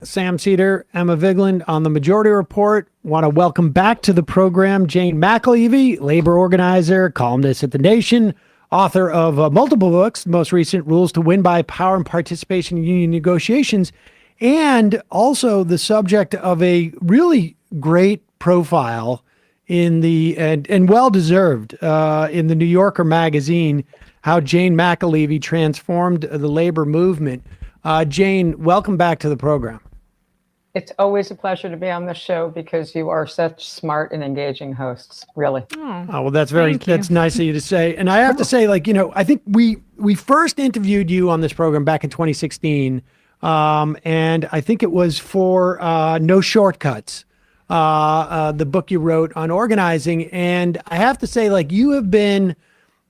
Sam Seder, Emma Vigeland on the Majority Report. Want to welcome back to the program Jane McAlevey, labor organizer, columnist at The Nation, author of multiple books, most recent Rules to Win by Power and Participation in Union Negotiations, and also the subject of a really great profile in the, and well-deserved, in the New Yorker magazine, how Jane McAlevey transformed the labor movement. Jane, welcome back to the program. It's always a pleasure to be on the show because you are such smart and engaging hosts, really. Oh, well, that's nice of you to say. And I have to say, I think we first interviewed you on this program back in 2016. And I think it was for No Shortcuts, the book you wrote on organizing. And I have to say, you have been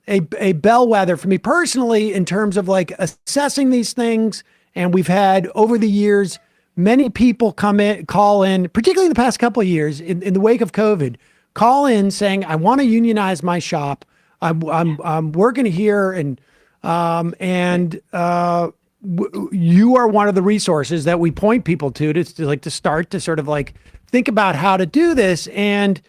a bellwether for me personally in terms of assessing these things. And we've had over the years, many people call in, particularly in the past couple of years, in the wake of COVID, call in saying, I want to unionize my shop. I'm working here and you are one of the resources that we point people to start to sort of think about how to do this. And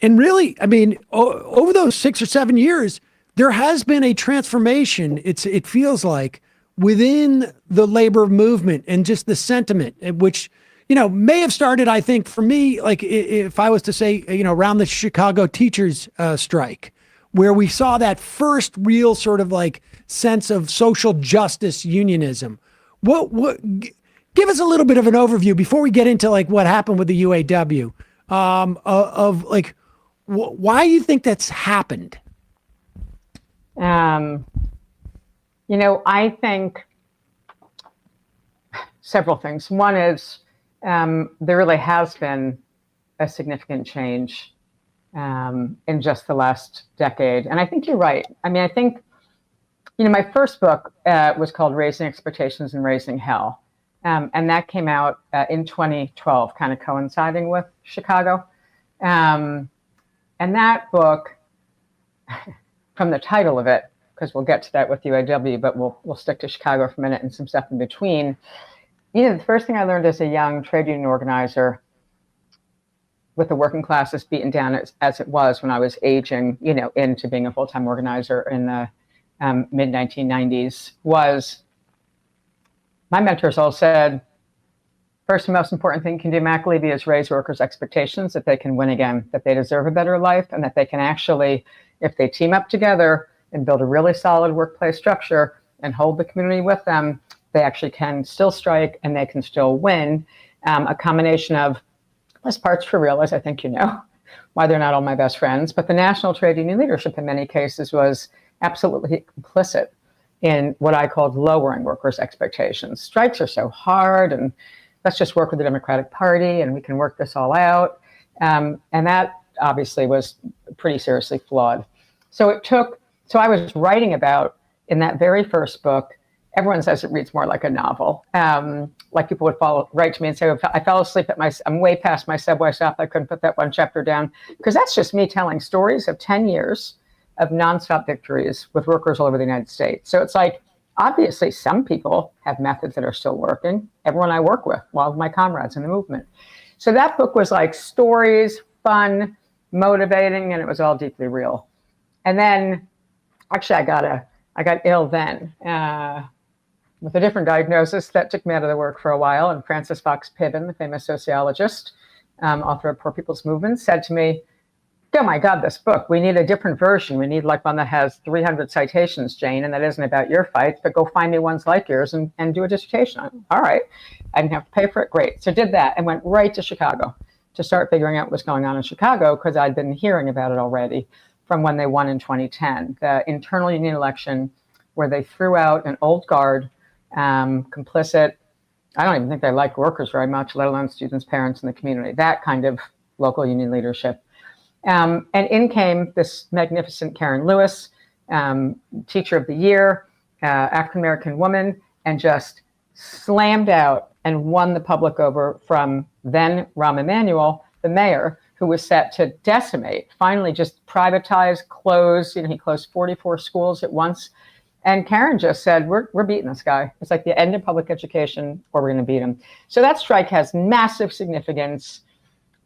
really, I mean, over those 6 or 7 years, there has been a transformation. It feels like within the labor movement and just the sentiment, which, may have started, I think, for me, if I was to say, around the Chicago teachers strike, where we saw that first real sort of sense of social justice unionism. Give us a little bit of an overview before we get into what happened with the UAW, why you think that's happened. I think several things. One is there really has been a significant change in just the last decade. And I think you're right. I mean, I think, my first book was called Raising Expectations and Raising Hell. And that came out in 2012, kind of coinciding with Chicago. And that book, from the title of it, because we'll get to that with UAW, but we'll stick to Chicago for a minute and some stuff in between. The first thing I learned as a young trade union organizer, with the working classes beaten down as it was when I was aging, into being a full-time organizer in the mid-1990s, was my mentors all said, first and most important thing you can do, McAlevey, is raise workers' expectations that they can win again, that they deserve a better life, and that they can actually, if they team up together and build a really solid workplace structure and hold the community with them, they actually can still strike and they can still win. A combination of less parts for real, as I think why they're not all my best friends, but the national trade union leadership in many cases was absolutely complicit in what I called lowering workers' expectations. Strikes are so hard, and let's just work with the Democratic Party and we can work this all out. And that obviously was pretty seriously flawed. So I was writing about, in that very first book, everyone says it reads more like a novel. People would write to me and say, I fell asleep I'm way past my subway stop. I couldn't put that one chapter down. Because that's just me telling stories of 10 years of nonstop victories with workers all over the United States. So it's obviously some people have methods that are still working. Everyone I work with, all of my comrades in the movement. So that book was stories, fun, motivating, and it was all deeply real. And then, actually, I got ill then with a different diagnosis that took me out of the work for a while. And Francis Fox Piven, the famous sociologist, author of Poor People's Movement, said to me, oh my God, this book, we need a different version. We need one that has 300 citations, Jane, and that isn't about your fights, but go find me ones like yours and do a dissertation. All right. I didn't have to pay for it. Great. So did that and went right to Chicago to start figuring out what was going on in Chicago, because I'd been hearing about it already from when they won in 2010, the internal union election where they threw out an old guard, complicit. I don't even think they liked workers very much, let alone students, parents, and the community, that kind of local union leadership. And in came this magnificent Karen Lewis, Teacher of the Year, African-American woman, and just slammed out and won the public over from then Rahm Emanuel, the mayor, who was set to decimate, finally just privatize, close. He closed 44 schools at once. And Karen just said, we're beating this guy. It's like the end of public education, or we're going to beat him. So that strike has massive significance.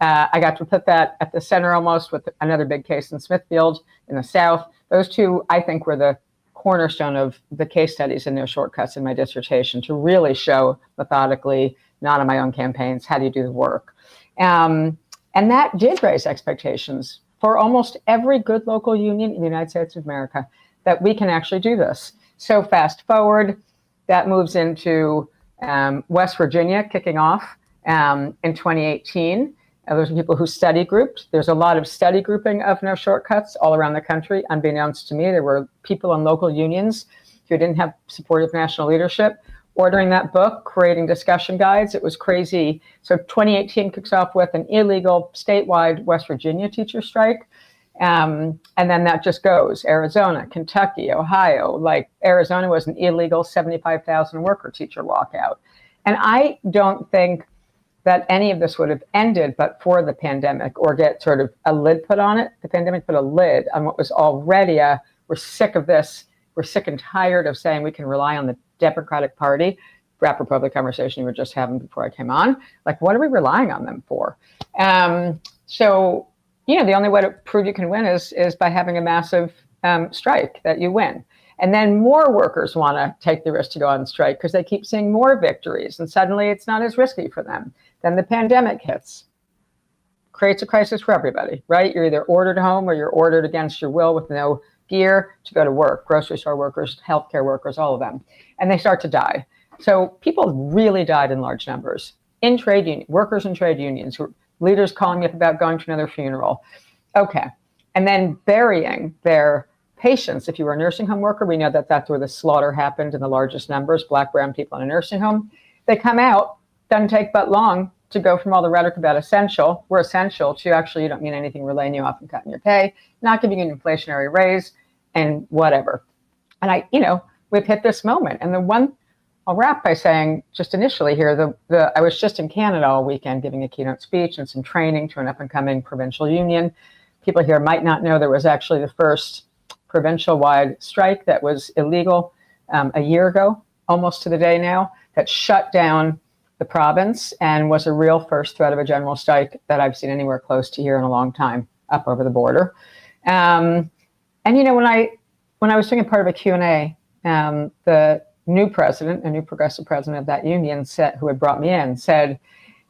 I got to put that at the center almost with another big case in Smithfield in the South. Those two, I think, were the cornerstone of the case studies and no shortcuts in my dissertation to really show methodically, not on my own campaigns, how do you do the work. And that did raise expectations for almost every good local union in the United States of America, that we can actually do this. So fast forward, that moves into West Virginia kicking off in 2018. There's people who study grouped. There's a lot of study grouping of no shortcuts all around the country. Unbeknownst to me, there were people in local unions who didn't have supportive national leadership ordering that book, creating discussion guides. It was crazy. So 2018 kicks off with an illegal statewide West Virginia teacher strike. And then that just goes. Arizona, Kentucky, Ohio. Like Arizona was an illegal 75,000 worker teacher walkout. And I don't think that any of this would have ended but for the pandemic, or get sort of a lid put on it. The pandemic put a lid on what was already we're sick of this. We're sick and tired of saying we can rely on the Democratic Party, apropos of the conversation we were just having before I came on. Like, what are we relying on them for? So, the only way to prove you can win is by having a massive strike that you win. And then more workers want to take the risk to go on strike because they keep seeing more victories, and suddenly it's not as risky for them. Then the pandemic hits, creates a crisis for everybody, right? You're either ordered home or you're ordered against your will with no gear to go to work, grocery store workers, healthcare workers, all of them. And they start to die. So people really died in large numbers in trade union, workers in trade unions, leaders calling me up about going to another funeral. Okay. And then burying their patients. If you were a nursing home worker, we know that that's where the slaughter happened in the largest numbers, Black, brown people in a nursing home. They come out, doesn't take but long to go from all the rhetoric about we're essential, to actually you don't mean anything, we're laying you off and cutting your pay, not giving you an inflationary raise, and whatever. And we've hit this moment. And the one, I'll wrap by saying, just initially here, I was just in Canada all weekend giving a keynote speech and some training to an up-and-coming provincial union. People here might not know there was actually the first provincial-wide strike that was illegal a year ago, almost to the day now, that shut down the province and was a real first threat of a general strike that I've seen anywhere close to here in a long time, up over the border. And when I was doing a part of a Q&A, the new president, a new progressive president of that union, who had brought me in, said,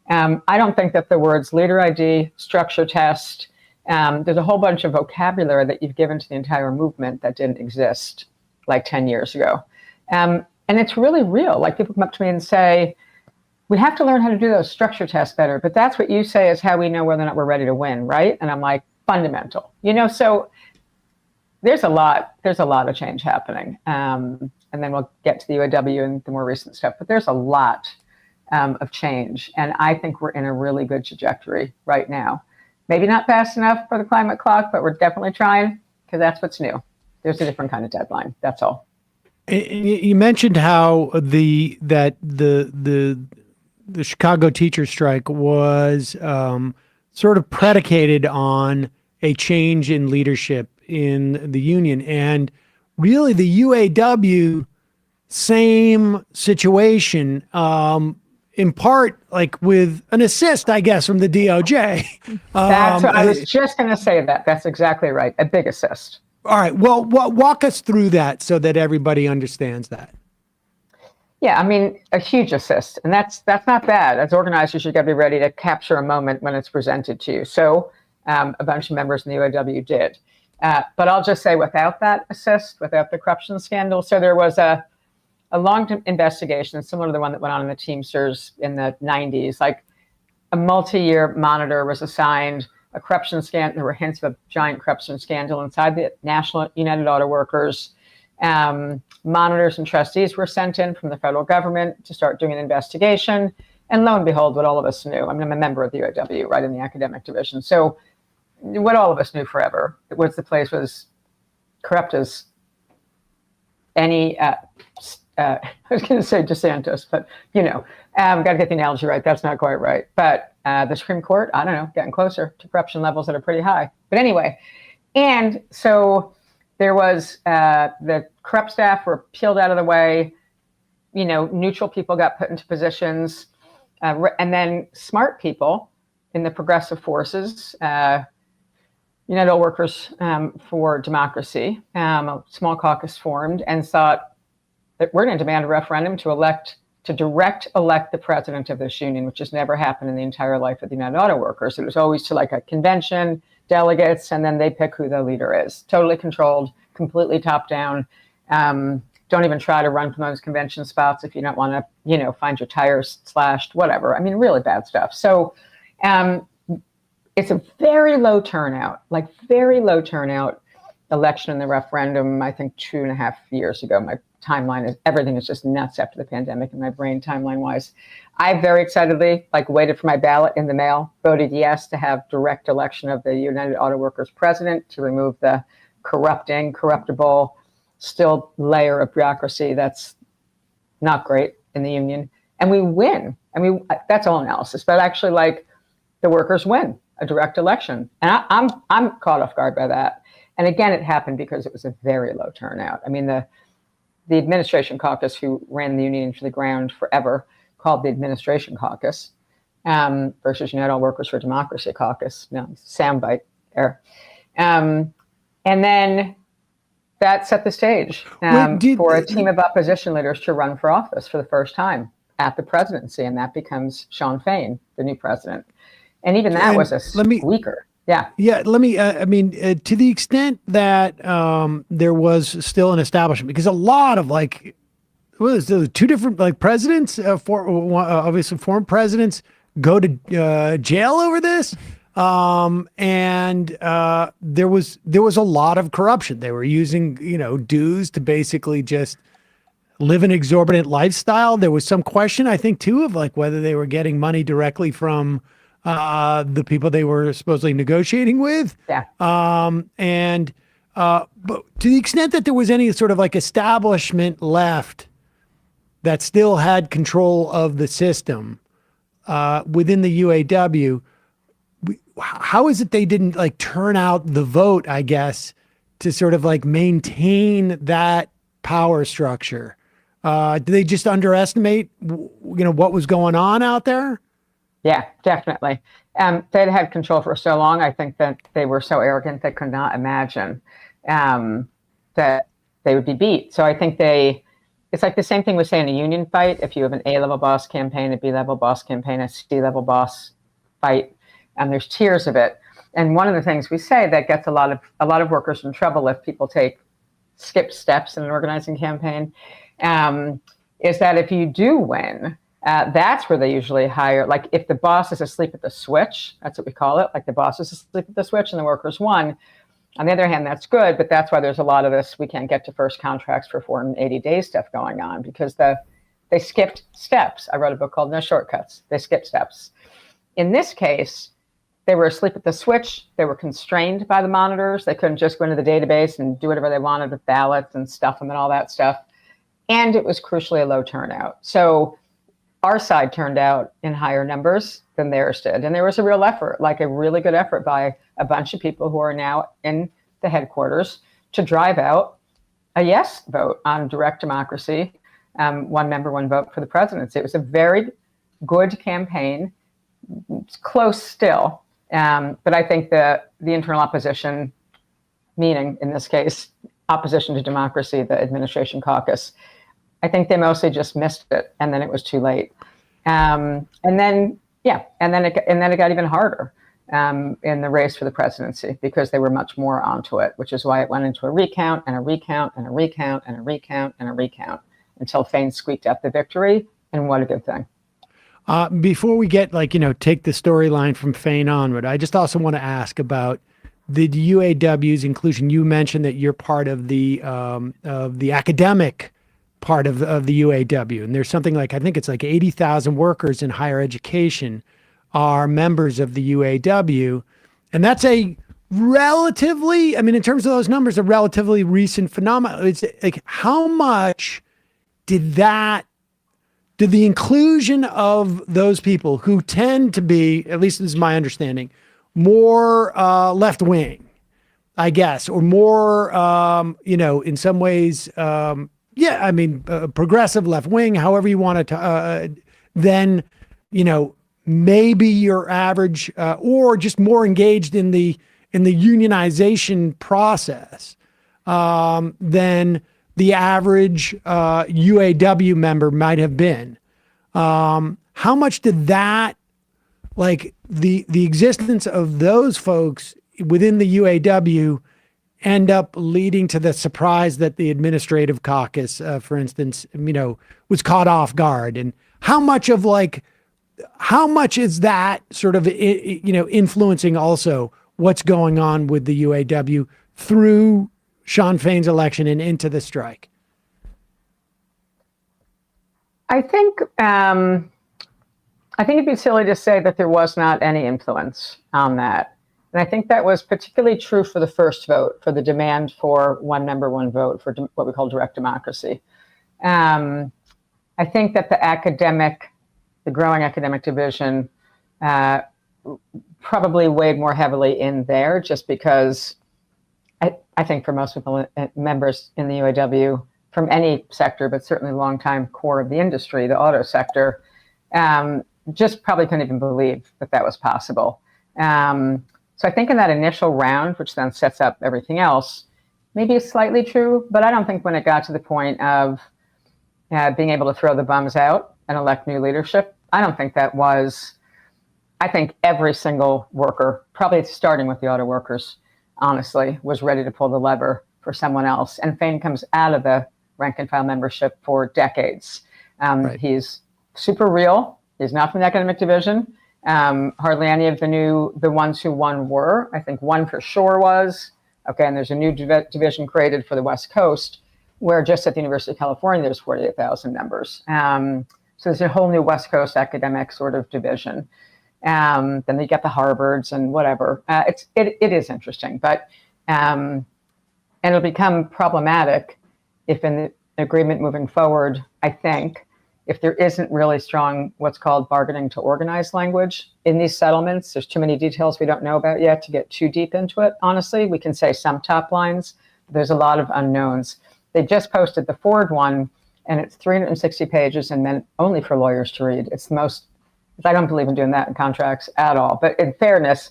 I don't think that the words leader ID, structure test, there's a whole bunch of vocabulary that you've given to the entire movement that didn't exist like 10 years ago. And it's really real. Like, people come up to me and say, we have to learn how to do those structure tests better, but that's what you say is how we know whether or not we're ready to win, right? And I'm like, fundamental. So there's a lot of change happening. And then we'll get to the UAW and the more recent stuff, but there's a lot of change. And I think we're in a really good trajectory right now. Maybe not fast enough for the climate clock, but we're definitely trying, because that's what's new. There's a different kind of deadline. That's all. You mentioned how the Chicago teacher strike was sort of predicated on a change in leadership in the union, and really the UAW, same situation, in part, like with an assist, I guess, from the DOJ. That's what I was just going to say. That's exactly right. A big assist. All right. Well, walk us through that so that everybody understands that. Yeah, I mean, a huge assist. And that's not bad. As organizers, you've got to be ready to capture a moment when it's presented to you. So a bunch of members in the UAW did. But I'll just say, without that assist, without the corruption scandal, so there was a long investigation similar to the one that went on in the Teamsters in the 90s. Like, a multi-year monitor was assigned, a corruption scandal. There were hints of a giant corruption scandal inside the National United Auto Workers. Monitors and trustees were sent in from the federal government to start doing an investigation. And lo and behold, what all of us knew, I mean, I'm a member of the UAW, right, in the academic division. So what all of us knew forever was the place was corrupt as any, I was going to say DeSantis, but, got to get the analogy right. That's not quite right. But the Supreme Court, I don't know, getting closer to corruption levels that are pretty high. But anyway, and so there was the corrupt staff were peeled out of the way. Neutral people got put into positions, and then smart people in the progressive forces, United Workers for Democracy, a small caucus formed and thought that we're going to demand a referendum to direct elect the president of this union, which has never happened in the entire life of the United Auto Workers. It was always to like a convention, delegates, and then they pick who the leader is. Totally controlled, completely top down. Don't even try to run from those convention spots if you don't want to, find your tires slashed, whatever. I mean, really bad stuff. So it's a very low turnout election in the referendum, I think 2.5 years ago. My timeline everything is just nuts after the pandemic in my brain timeline wise. I very excitedly waited for my ballot in the mail, voted yes to have direct election of the United Auto Workers president to remove the corruptible, still layer of bureaucracy that's not great in the union. And we win. I mean, that's all analysis, but actually the workers win a direct election. And I'm caught off guard by that. And again, it happened because it was a very low turnout. I mean, the administration caucus, who ran the union into the ground forever, called the administration caucus versus United Workers for Democracy caucus. Soundbite there. And then that set the stage for a team of opposition leaders to run for office for the first time at the presidency, and that becomes Sean Fain, the new president. And even that was a squeaker. Yeah. Let me, to the extent that there was still an establishment, because a lot of two different presidents, obviously former presidents, go to jail over this. And there was a lot of corruption. They were using, dues to basically just live an exorbitant lifestyle. There was some question, I think, too, of whether they were getting money directly from the people they were supposedly negotiating with. Yeah. But to the extent that there was any sort of establishment left that still had control of the system within the UAW, how is it they didn't turn out the vote, I guess, to sort of maintain that power structure? Do they just underestimate, what was going on out there? Yeah, definitely. They'd had control for so long. I think that they were so arrogant they could not imagine that they would be beat. So I think it's the same thing we say in a union fight. If you have an A-level boss campaign, a B-level boss campaign, a C-level boss fight, and there's tiers of it. And one of the things we say that gets a lot of workers in trouble if people skip steps in an organizing campaign is that if you do win, that's where they usually hire, if the boss is asleep at the switch, that's what we call it, the boss is asleep at the switch and the workers won. On the other hand, that's good, but that's why there's a lot of this, we can't get to first contracts for 480 days stuff going on, because they skipped steps. I wrote a book called No Shortcuts. They skipped steps. In this case, they were asleep at the switch. They were constrained by the monitors. They couldn't just go into the database and do whatever they wanted with ballots and stuff them and all that stuff. And it was crucially a low turnout. So our side turned out in higher numbers than theirs did. And there was a real effort, a really good effort by a bunch of people who are now in the headquarters to drive out a yes vote on direct democracy, one member, one vote for the presidency. It was a very good campaign. It's close still. But I think the internal opposition, meaning in this case, opposition to democracy, the administration caucus, I think they mostly just missed it, and then it was too late. And then it got even harder in the race for the presidency because they were much more onto it, which is why it went into a recount and a recount and a recount and a recount and a recount until Fain squeaked out the victory. And what a good thing. Before we get take the storyline from Fain onward, I just also want to ask about the UAW's inclusion. You mentioned that you're part of the academic part of the UAW, and there's something I think it's 80,000 workers in higher education are members of the UAW, and that's a relatively, in terms of those numbers, a relatively recent phenomenon. It's how much did the inclusion of those people who tend to be, at least this is my understanding, more left-wing, I guess, or more, in some ways, progressive left wing, however you want to, then, maybe your average, or just more engaged in the unionization process, than the average UAW member might have been. How much did that, like the existence of those folks within the UAW, end up leading to the surprise that the administrative caucus, for instance, was caught off guard? And how much is that sort of, influencing also what's going on with the UAW through Shawn Fain's election and into the strike? I think it'd be silly to say that there was not any influence on that. And I think that was particularly true for the first vote, for the demand for one member, one vote, for what we call direct democracy. I think that the growing academic division probably weighed more heavily in there, just because I think for most people, members in the UAW from any sector, but certainly longtime core of the industry, the auto sector, just probably couldn't even believe that was possible. So I think in that initial round, which then sets up everything else, maybe it's slightly true, but I don't think when it got to the point of being able to throw the bums out and elect new leadership, I don't think that was, I think every single worker, probably starting with the auto workers, honestly, was ready to pull the lever for someone else. And Fain comes out of the rank and file membership for decades. Right. He's super real. He's not from the academic division. Hardly any of the ones who won were. I think one for sure was. Okay, and there's a new division created for the West Coast, where just at the University of California, there's 48,000 members. So there's a whole new West Coast academic sort of division. Then you get the Harvards and whatever. It is interesting, but and it'll become problematic if in the agreement moving forward, I think, if there isn't really strong what's called bargaining to organize language in these settlements. There's too many details we don't know about yet to get too deep into it. Honestly, we can say some top lines. But there's a lot of unknowns. They just posted the Ford one, and it's 360 pages and meant only for lawyers to read. It's the most, I don't believe in doing that in contracts at all. But in fairness,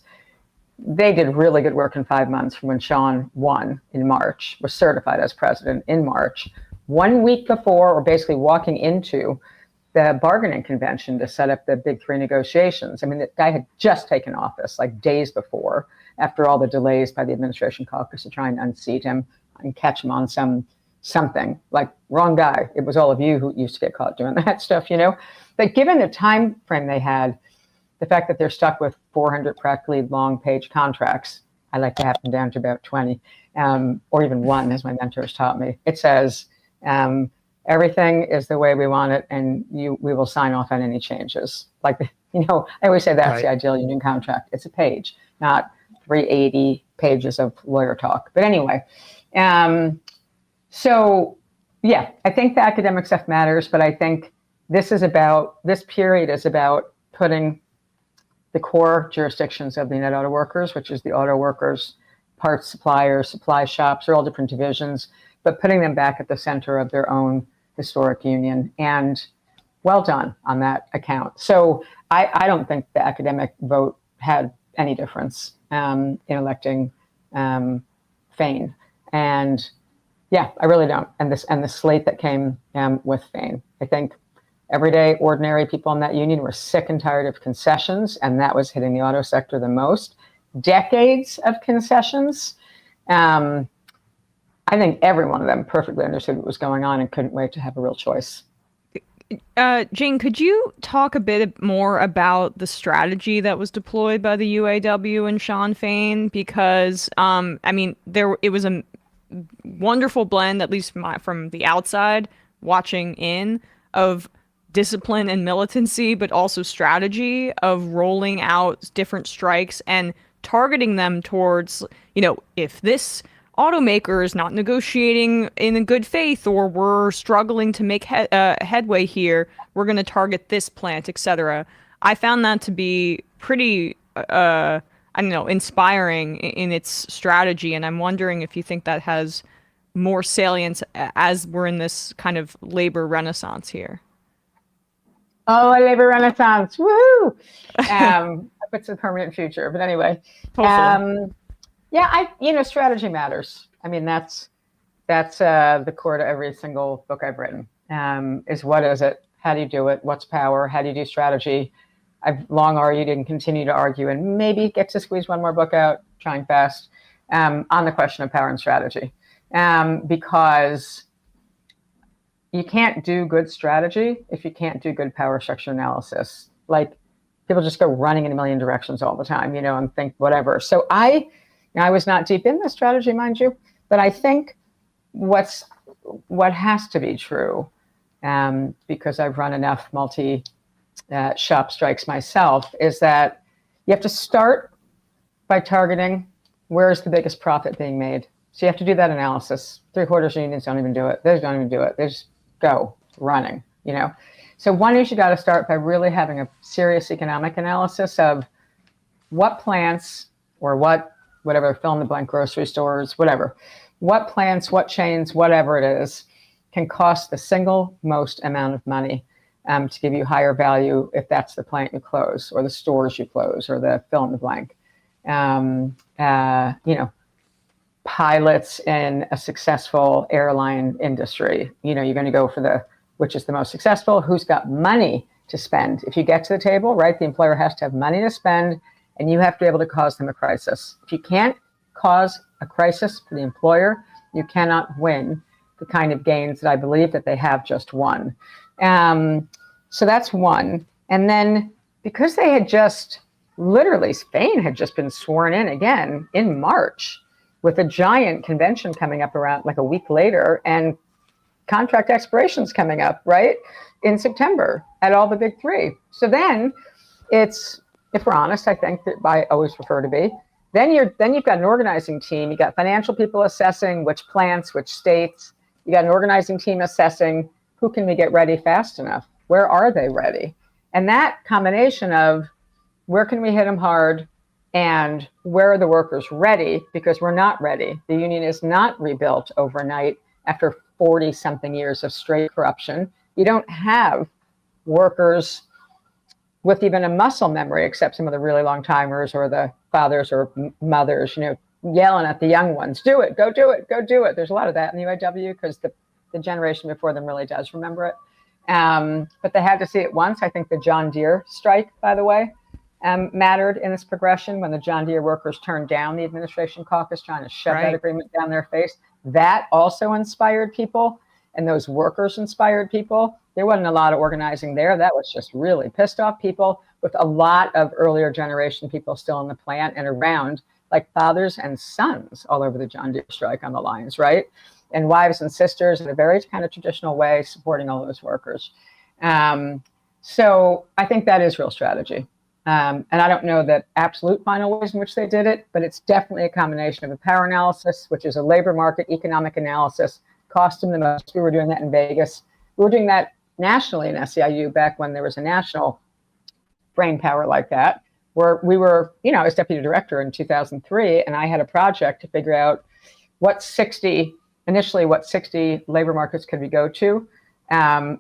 they did really good work in 5 months from when Shawn won in March, was certified as president in March. 1 week before, or basically walking into the bargaining convention to set up the big three negotiations. I mean, the guy had just taken office like days before, after all the delays by the administration caucus to try and unseat him and catch him on something like wrong guy. It was all of you who used to get caught doing that stuff, But given the time frame they had, the fact that they're stuck with 400 practically long page contracts, I like to have them down to about 20, or even one, as my mentors taught me. It says, everything is the way we want it, and we will sign off on any changes. Like, I always say that's right. The ideal union contract. It's a page, not 380 pages of lawyer talk. But anyway, so yeah, I think the academic stuff matters, but I think this period is about putting the core jurisdictions of the United Auto Workers, which is the auto workers, parts suppliers, supply shops, they're all different divisions, but putting them back at the center of their own historic union. And well done on that account. So I don't think the academic vote had any difference in electing Fain. And yeah, I really don't. And the slate that came with Fain. I think everyday ordinary people in that union were sick and tired of concessions, and that was hitting the auto sector the most. Decades of concessions. I think every one of them perfectly understood what was going on and couldn't wait to have a real choice. Jane, could you talk a bit more about the strategy that was deployed by the UAW and Shawn Fain? Because, it was a wonderful blend, at least from the outside, watching in, of discipline and militancy, but also strategy of rolling out different strikes and targeting them towards, if this automaker is not negotiating in good faith, or we're struggling to make headway here, we're going to target this plant, etc. I found that to be pretty I don't know, inspiring in its strategy. And I'm wondering if you think that has more salience as we're in this kind of labor renaissance here. Oh, a labor renaissance. Woohoo! It's a permanent future. But anyway, yeah, strategy matters. I mean, that's the core to every single book I've written, is what is it? How do you do it? What's power? How do you do strategy? I've long argued and continue to argue and maybe get to squeeze one more book out, trying fast, on the question of power and strategy. Because you can't do good strategy if you can't do good power structure analysis. Like, people just go running in a million directions all the time, and think whatever. So I was not deep in the strategy, mind you, but I think what has to be true, because I've run enough multi-shop strikes myself, is that you have to start by targeting where's the biggest profit being made. So you have to do that analysis. 3/4 of unions don't even do it. They don't even do it. They just go running, So one is you got to start by really having a serious economic analysis of what plants or whatever, fill in the blank, grocery stores, whatever, what plants, what chains, whatever it is, can cost the single most amount of money to give you higher value if that's the plant you close or the stores you close or the fill in the blank. Pilots in a successful airline industry, you're going to go for which is the most successful, who's got money to spend. If you get to the table, right, the employer has to have money to spend, and you have to be able to cause them a crisis. If you can't cause a crisis for the employer, you cannot win the kind of gains that I believe that they have just won. So that's one. And then because they had Spain had just been sworn in again in March, with a giant convention coming up around like a week later, and contract expirations coming up, right, in September at all the big three. So then it's, if we're honest, I think that I always prefer to be, then you've got an organizing team. You got financial people assessing which plants, which states. You got an organizing team assessing who can we get ready fast enough? Where are they ready? And that combination of where can we hit them hard, and where are the workers ready? Because we're not ready. The union is not rebuilt overnight after 40-something years of straight corruption. You don't have workers with even a muscle memory, except some of the really long timers or the fathers or mothers, yelling at the young ones, do it, go do it, go do it. There's a lot of that in the UAW because the generation before them really does remember it. But they had to see it once. I think the John Deere strike, by the way, mattered in this progression when the John Deere workers turned down the administration caucus, trying to shove that agreement down their face. That also inspired people, and those workers inspired people. There wasn't a lot of organizing there. That was just really pissed off people, with a lot of earlier generation people still in the plant and around, like fathers and sons all over the John Deere strike on the lines, right? And wives and sisters in a very kind of traditional way supporting all those workers. So I think that is real strategy. And I don't know the absolute final ways in which they did it, but it's definitely a combination of a power analysis, which is a labor market economic analysis, cost them the most. We were doing that in Vegas. We were doing that nationally in SEIU back when there was a national brain power like that, where we were, I was deputy director in 2003, and I had a project to figure out what 60 labor markets could we go to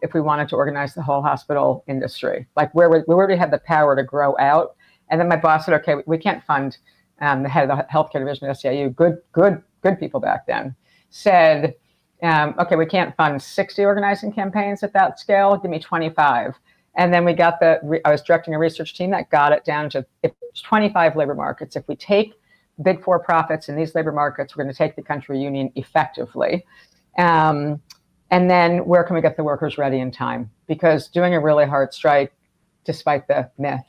if we wanted to organize the whole hospital industry, like where we had the power to grow out. And then my boss said, okay, we can't fund the head of the healthcare division at SEIU, good people back then, said, okay, we can't fund 60 organizing campaigns at that scale, give me 25. And then I was directing a research team that got it down to 25 labor markets. If we take big four profits in these labor markets, we're going to take the country union effectively. And then where can we get the workers ready in time? Because doing a really hard strike, despite the myth,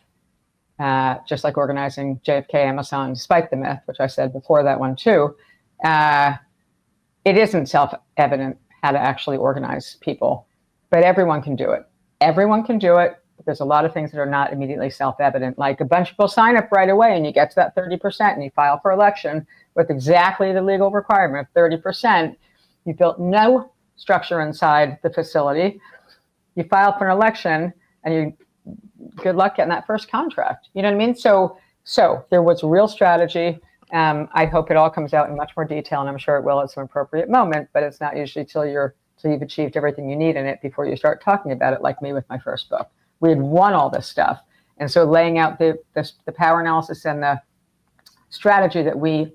just like organizing JFK, Amazon, despite the myth, which I said before that one too, it isn't self-evident how to actually organize people, but everyone can do it. Everyone can do it. But there's a lot of things that are not immediately self-evident, like a bunch of people sign up right away and you get to that 30% and you file for election with exactly the legal requirement of 30%. You built no structure inside the facility. You file for an election and good luck getting that first contract. You know what I mean? So So there was real strategy. I hope it all comes out in much more detail, and I'm sure it will at some appropriate moment, but it's not usually till you've achieved everything you need in it before you start talking about it, like me with my first book. We had won all this stuff. And so laying out the power analysis and the strategy that we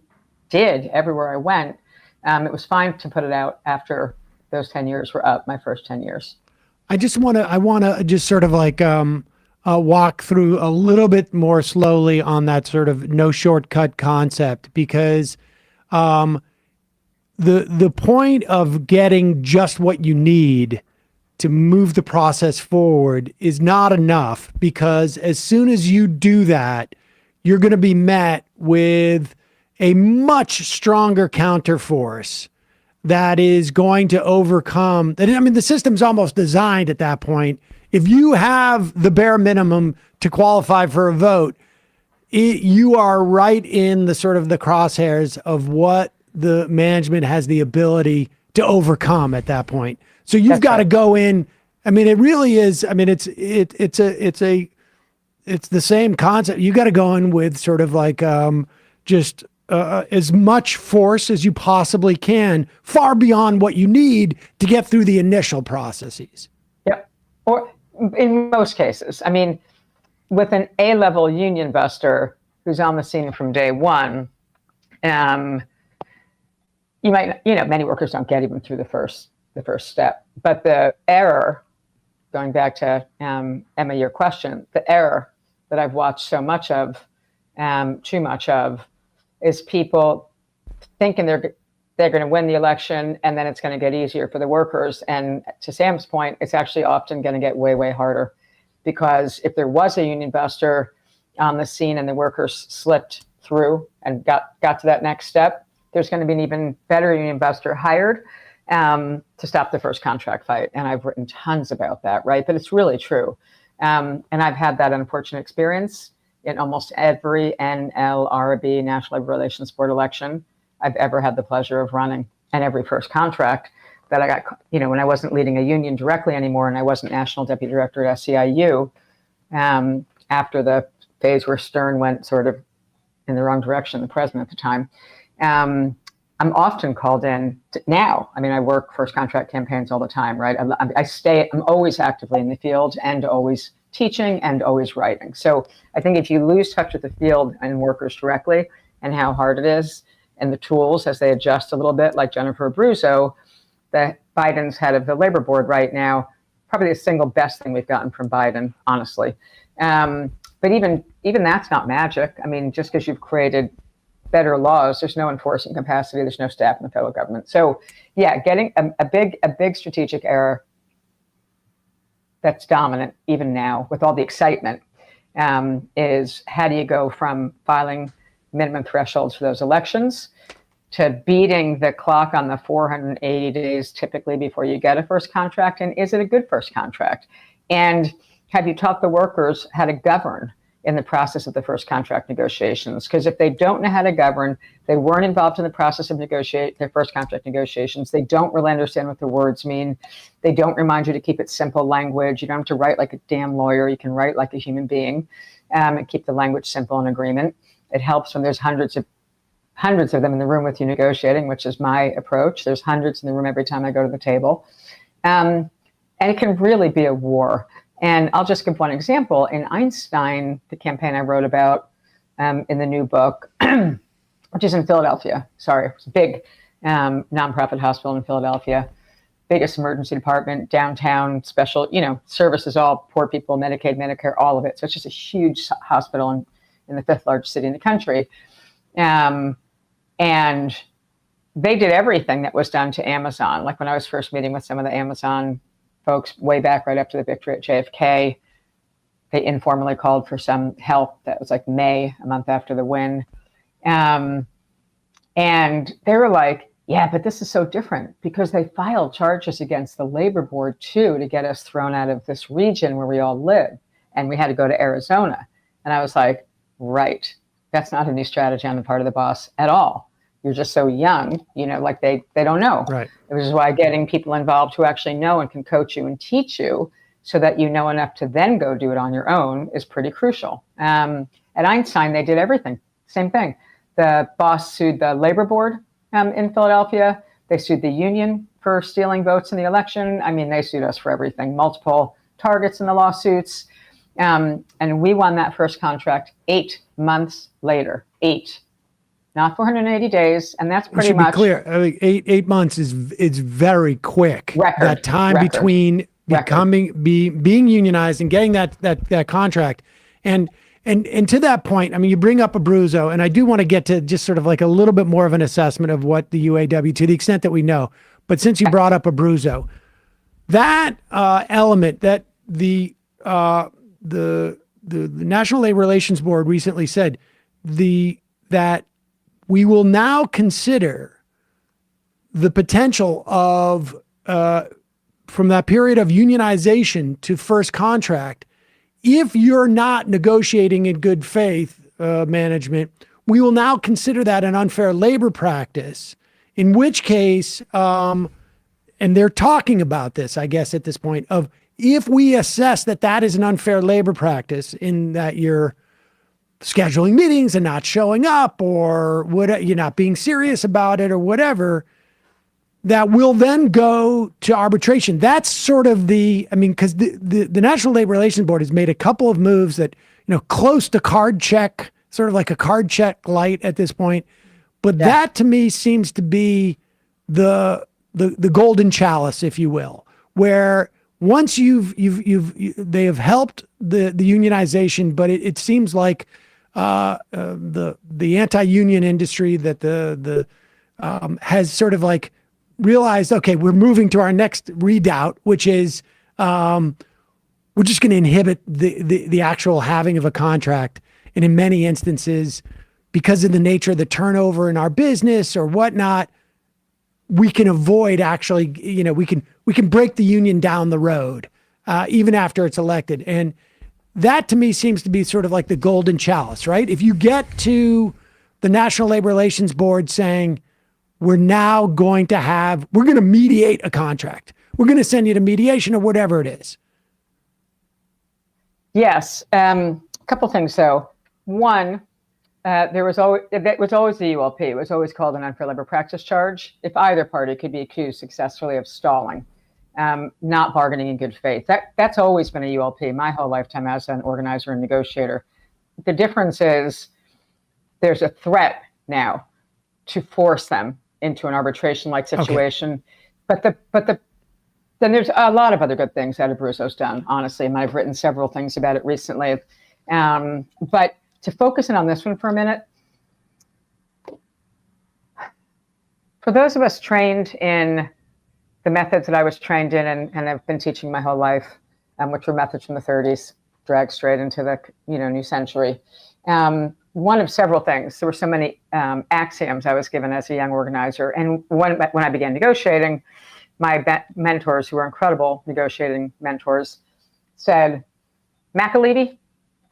did everywhere I went, it was fine to put it out after those 10 years were up, my first 10 years. I want to just sort of like walk through a little bit more slowly on that sort of no shortcut concept, because the point of getting just what you need to move the process forward is not enough, because as soon as you do that, you're going to be met with a much stronger counterforce that is going to overcome that. I mean, the system's almost designed at that point. If you have the bare minimum to qualify for a vote, you are right in the sort of the crosshairs of what the management has the ability to overcome at that point. So you've got to go in. I mean, it really is. I mean, it's the same concept. You got to go in with sort of like just as much force as you possibly can, far beyond what you need to get through the initial processes. Yep. Or in most cases, I mean, with an A-level union buster who's on the scene from day one, you might, many workers don't get even through the first step. But the error, going back to Emma, your question, the error that I've watched so much of, too much of, is people thinking they're going to win the election and then it's going to get easier for the workers. And to Sam's point, it's actually often going to get way, way harder, because if there was a union buster on the scene and the workers slipped through and got to that next step, there's going to be an even better union buster hired to stop the first contract fight. And I've written tons about that, right? But it's really true. And I've had that unfortunate experience in almost every NLRB, National Labor Relations Board election I've ever had the pleasure of running, and every first contract that I got, when I wasn't leading a union directly anymore and I wasn't National Deputy Director at SEIU, after the phase where Stern went sort of in the wrong direction, the president at the time, I'm often called in now. I mean, I work first contract campaigns all the time, right? I'm always actively in the field and always teaching and always writing. So I think if you lose touch with the field and workers directly and how hard it is and the tools as they adjust a little bit, like Jennifer Abruzzo, the Biden's head of the labor board right now, probably the single best thing we've gotten from Biden, honestly. But even that's not magic. I mean, just because you've created better laws, there's no enforcing capacity, there's no staff in the federal government. So yeah, getting a big strategic error that's dominant even now with all the excitement is how do you go from filing minimum thresholds for those elections to beating the clock on the 480 days typically before you get a first contract, and is it a good first contract? And have you taught the workers how to govern in the process of the first contract negotiations? Because if they don't know how to govern, they weren't involved in the process of their first contract negotiations, they don't really understand what the words mean, they don't remind you to keep it simple language, you don't have to write like a damn lawyer, you can write like a human being, and keep the language simple in agreement. It helps when there's hundreds of them in the room with you negotiating, which is my approach. There's hundreds in the room every time I go to the table. And it can really be a war. And I'll just give one example. In Einstein, the campaign I wrote about in the new book, which is in Philadelphia. Sorry, it's a big nonprofit hospital in Philadelphia, biggest emergency department, downtown, special, services, all poor people, Medicaid, Medicare, all of it. So it's just a huge hospital in the fifth largest city in the country. And they did everything that was done to Amazon. Like when I was first meeting with some of the Amazon folks way back right after the victory at JFK, they informally called for some help. That was like May, a month after the win. And they were like, yeah, but this is so different because they filed charges against the labor board too to get us thrown out of this region where we all live. And we had to go to Arizona. And I was like, right, that's not a new strategy on the part of the boss at all. You're just so young, like they don't know. Right. Which is why getting people involved who actually know and can coach you and teach you so that you know enough to then go do it on your own is pretty crucial. And At Einstein, they did everything. Same thing. The boss sued the labor board in Philadelphia. They sued the union for stealing votes in the election. I mean, they sued us for everything, multiple targets in the lawsuits. And we won that first contract 8 months later. 8, not 480 days. And that's pretty much. Be clear. I mean, 8 months is very quick. Record, that time between being unionized and getting that contract. And to that point, I mean, you bring up Abruzzo, and I do want to get to just sort of like a little bit more of an assessment of what the UAW, to the extent that we know. But since you brought up Abruzzo, that element that the National Labor Relations Board recently said that we will now consider the potential of from that period of unionization to first contract. If you're not negotiating in good faith, management, we will now consider that an unfair labor practice, in which case, and they're talking about this, I guess, at this point, of if we assess that is an unfair labor practice, in that you're scheduling meetings and not showing up, or you're not being serious about it or whatever, that will then go to arbitration. That's sort of because the National Labor Relations Board has made a couple of moves that, close to card check, sort of like a card check light at this point. But that to me seems to be the golden chalice, if you will, where once they have helped the unionization, but it seems like the anti-union industry that has sort of like realized, okay, we're moving to our next redoubt, which is we're just going to inhibit the actual having of a contract. And in many instances, because of the nature of the turnover in our business or whatnot, we can avoid actually, we can break the union down the road, even after it's elected. And that to me seems to be sort of like the golden chalice, right? If you get to the National Labor Relations Board saying, we're going to mediate a contract. We're going to send you to mediation or whatever it is. Yes. A couple things though. One, it was always the ULP. It was always called an unfair labor practice charge if either party could be accused successfully of stalling, not bargaining in good faith. That's always been a ULP my whole lifetime as an organizer and negotiator. The difference is there's a threat now to force them into an arbitration-like situation. Okay. But then there's a lot of other good things that Abruzzo's done, honestly, and I've written several things about it recently. But to focus in on this one for a minute, for those of us trained in the methods that I was trained in and have been teaching my whole life, which were methods from the 30s, dragged straight into the new century. One of several things. There were so many axioms I was given as a young organizer. And when I began negotiating, my mentors, who were incredible negotiating mentors, said, McAlevey,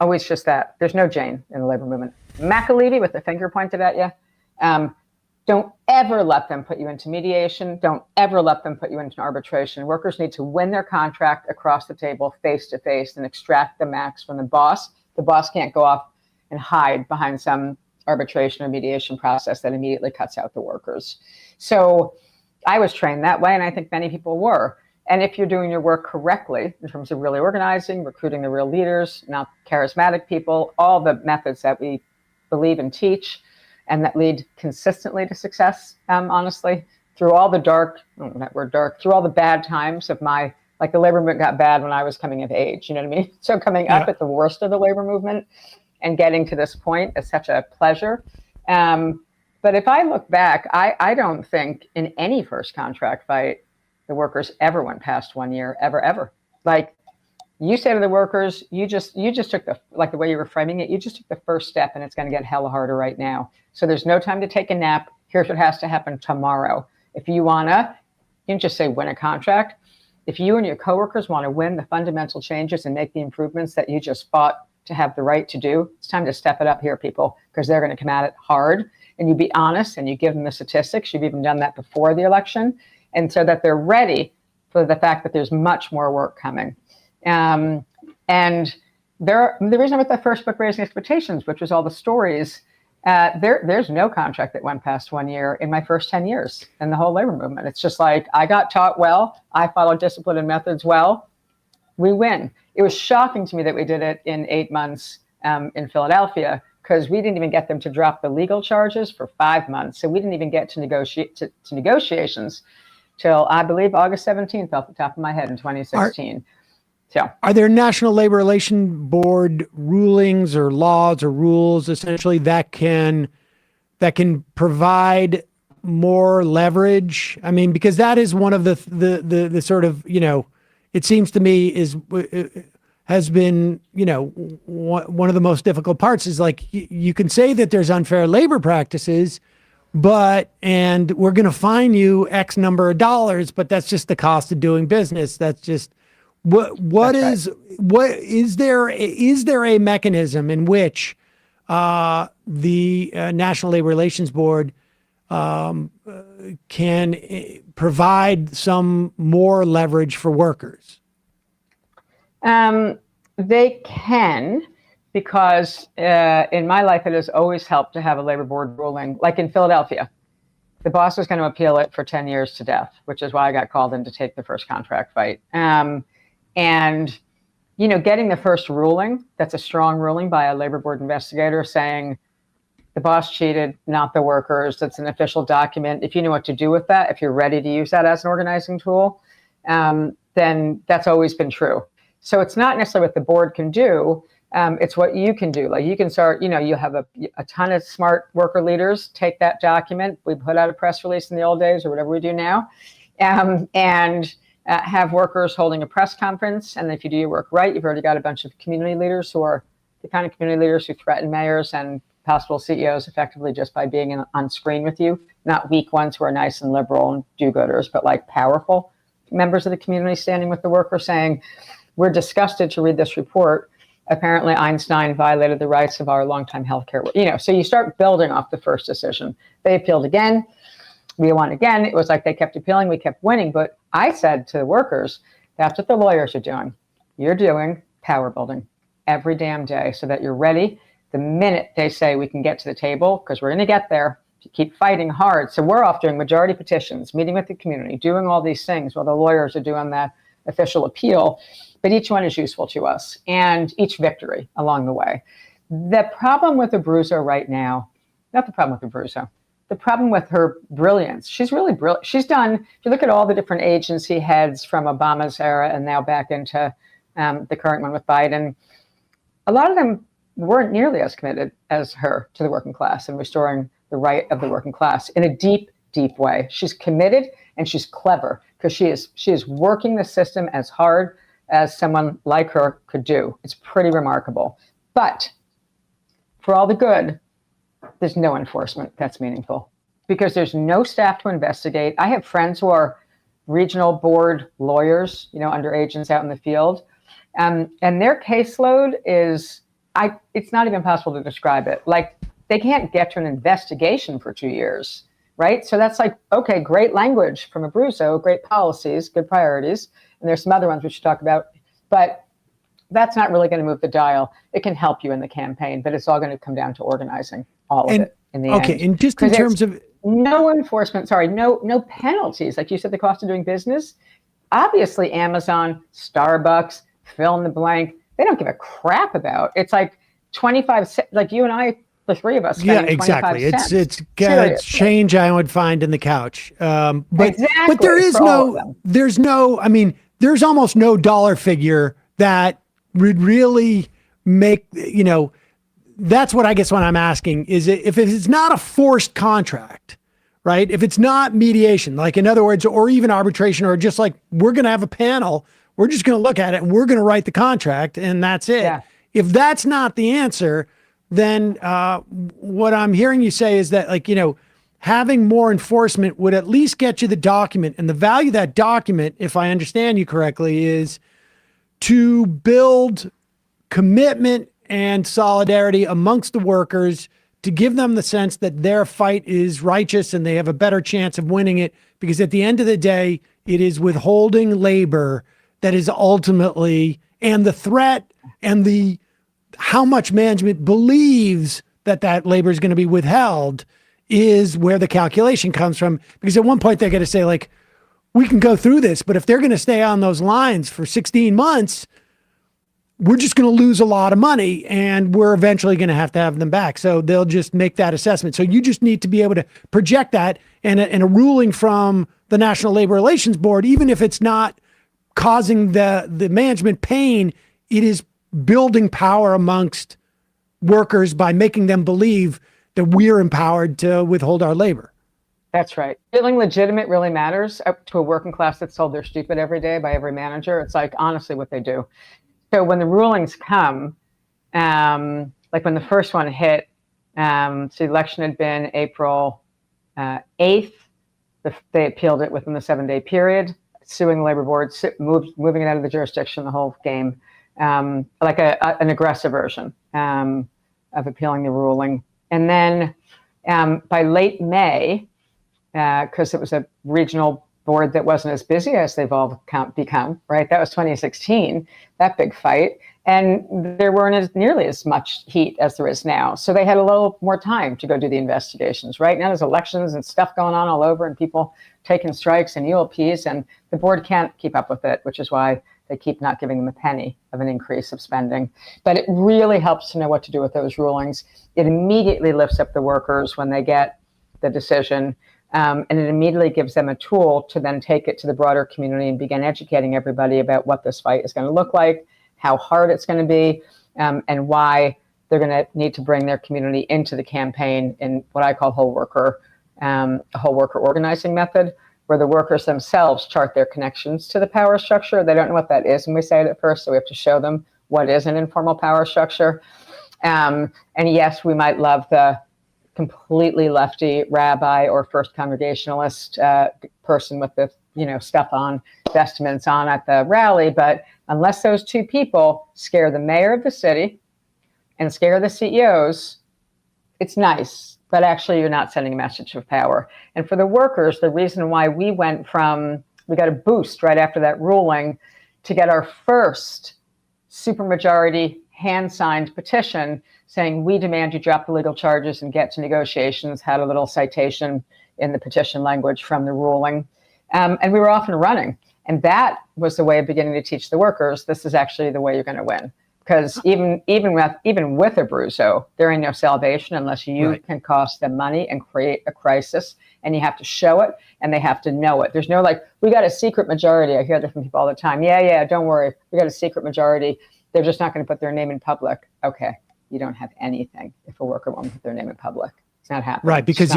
always just that. There's no Jane in the labor movement. McAlevey, with the finger pointed at you. Don't ever let them put you into mediation. Don't ever let them put you into arbitration. Workers need to win their contract across the table, face to face, and extract the max from the boss. The boss can't go off and hide behind some arbitration or mediation process that immediately cuts out the workers. So I was trained that way, and I think many people were. And if you're doing your work correctly in terms of really organizing, recruiting the real leaders, not charismatic people, all the methods that we believe and teach and that lead consistently to success, honestly, through all the through all the bad times of like the labor movement got bad when I was coming of age, you know what I mean? So coming up at the worst of the labor movement and getting to this point is such a pleasure. But if I look back, I don't think in any first contract fight, the workers ever went past 1 year, ever. Like you say to the workers, you just took the way you were framing it, you just took the first step and it's going to get hella harder right now. So there's no time to take a nap. Here's what has to happen tomorrow. If you you can just say win a contract. If you and your coworkers want to win the fundamental changes and make the improvements that you just fought to have the right to do, it's time to step it up here, people, because they're going to come at it hard. And you be honest and you give them the statistics. You've even done that before the election. And so that they're ready for the fact that there's much more work coming. And the reason I wrote that first book, Raising Expectations, which was all the stories, there's no contract that went past 1 year in my first 10 years in the whole labor movement. It's just like, I got taught well, I followed discipline and methods well, we win. It was shocking to me that we did it in 8 months in Philadelphia, because we didn't even get them to drop the legal charges for 5 months. So we didn't even get to negotiations till, I believe, August 17th off the top of my head in 2016. Are there National Labor Relations Board rulings or laws or rules essentially that can provide more leverage? I mean, because that is one of the sort of, it seems to me has been, one of the most difficult parts is like, you can say that there's unfair labor practices, and we're going to fine you X number of dollars, but that's just the cost of doing business. That's just, is there a mechanism in which the National Labor Relations Board can provide some more leverage for workers? They can, because in my life, it has always helped to have a labor board ruling. Like in Philadelphia, the boss was going to appeal it for 10 years to death, which is why I got called in to take the first contract fight. And, getting the first ruling, that's a strong ruling by a labor board investigator saying the boss cheated, not the workers. That's an official document. If you know what to do with that, if you're ready to use that as an organizing tool, then that's always been true. So it's not necessarily what the board can do. It's what you can do. Like you can start, you have a ton of smart worker leaders, take that document. We put out a press release in the old days or whatever we do now, and have workers holding a press conference. And if you do your work right, you've already got a bunch of community leaders who are the kind of community leaders who threaten mayors and possible CEOs effectively just by being on screen with you, not weak ones who are nice and liberal and do-gooders, but like powerful members of the community standing with the worker saying, we're disgusted to read this report. Apparently Einstein violated the rights of our longtime healthcare. So you start building off the first decision. They appealed again. We won again. It was like they kept appealing, we kept winning. But I said to the workers, that's what the lawyers are doing. You're doing power building every damn day so that you're ready the minute they say we can get to the table, because we're going to get there. To keep fighting hard. So we're off doing majority petitions, meeting with the community, doing all these things while the lawyers are doing that official appeal. But each one is useful to us, and each victory along the way. The problem with Abruzzo right now, not the problem with Abruzzo, the problem with her brilliance. She's really brilliant. She's done, if you look at all the different agency heads from Obama's era and now back into the current one with Biden, a lot of them weren't nearly as committed as her to the working class and restoring the right of the working class in a deep, deep way. She's committed and she's clever because she is working the system as hard as someone like her could do. It's pretty remarkable. But for all the good, there's no enforcement that's meaningful because there's no staff to investigate. I have friends who are regional board lawyers, under agents out in the field, and their caseload is, it's not even possible to describe it. Like, they can't get to an investigation for 2 years, right? So that's like, okay, great language from Abruzzo, great policies, good priorities. And there's some other ones we should talk about, but that's not really going to move the dial. It can help you in the campaign, but it's all going to come down to organizing all of it in the end. Okay, and just in terms of no enforcement, no penalties. Like you said, the cost of doing business. Obviously, Amazon, Starbucks, fill in the blank, they don't give a crap about. It's like 25 cents, like you and I, the three of us. Yeah, exactly. It's change I would find in the couch. But there is there's almost no dollar figure that would really make, that's what I guess what I'm asking is if it's not a forced contract, right? If it's not mediation, like in other words, or even arbitration, or just like, we're going to have a panel, we're just going to look at it and we're going to write the contract and that's it. Yeah. If that's not the answer, then what I'm hearing you say is that, like, having more enforcement would at least get you the document. And the value of that document, if I understand you correctly, is to build commitment and solidarity amongst the workers, to give them the sense that their fight is righteous and they have a better chance of winning it. Because at the end of the day, it is withholding labor that is ultimately, and the threat and the how much management believes that labor is going to be withheld is where the calculation comes from. Because at one point they're going to say, like, we can go through this, but if they're going to stay on those lines for 16 months, we're just going to lose a lot of money and we're eventually going to have them back. So they'll just make that assessment. So you just need to be able to project that, and a ruling from the National Labor Relations Board, even if it's not causing the management pain, it is building power amongst workers by making them believe that we're empowered to withhold our labor. That's right. Feeling legitimate really matters up to a working class that's told they're stupid every day by every manager. It's like, honestly, what they do. So when the rulings come, like when the first one hit, so the election had been April 8th. They appealed it within the 7-day period, suing the labor board, moving it out of the jurisdiction, the whole game, like an aggressive version of appealing the ruling. And then by late May, because it was a regional board that wasn't as busy as they've all become, right? That was 2016, that big fight. And there weren't nearly as much heat as there is now. So they had a little more time to go do the investigations. Right now there's elections and stuff going on all over and people taking strikes and ULPs, and the board can't keep up with it, which is why they keep not giving them a penny of an increase of spending. But it really helps to know what to do with those rulings. It immediately lifts up the workers when they get the decision. And it immediately gives them a tool to then take it to the broader community and begin educating everybody about what this fight is going to look like, how hard it's going to be, and why they're going to need to bring their community into the campaign in what I call a whole worker organizing method, where the workers themselves chart their connections to the power structure. They don't know what that is when we say it at first, so we have to show them what is an informal power structure. And yes, we might love the completely lefty rabbi or first congregationalist person with the stuff on, vestments on at the rally, but unless those two people scare the mayor of the city and scare the CEOs, it's nice, but actually you're not sending a message of power. And for the workers, the reason why we got a boost right after that ruling to get our first supermajority hand-signed petition saying, we demand you drop the legal charges and get to negotiations, had a little citation in the petition language from the ruling. And we were off and running. And that was the way of beginning to teach the workers, this is actually the way you're going to win. Because even with Abruzzo, there ain't no salvation unless you can cost them money and create a crisis. And you have to show it, and they have to know it. There's no like, we got a secret majority. I hear that from people all the time. Yeah, don't worry. We got a secret majority. They're just not going to put their name in public. Okay, you don't have anything if a worker won't put their name in public. It's not happening. Right, because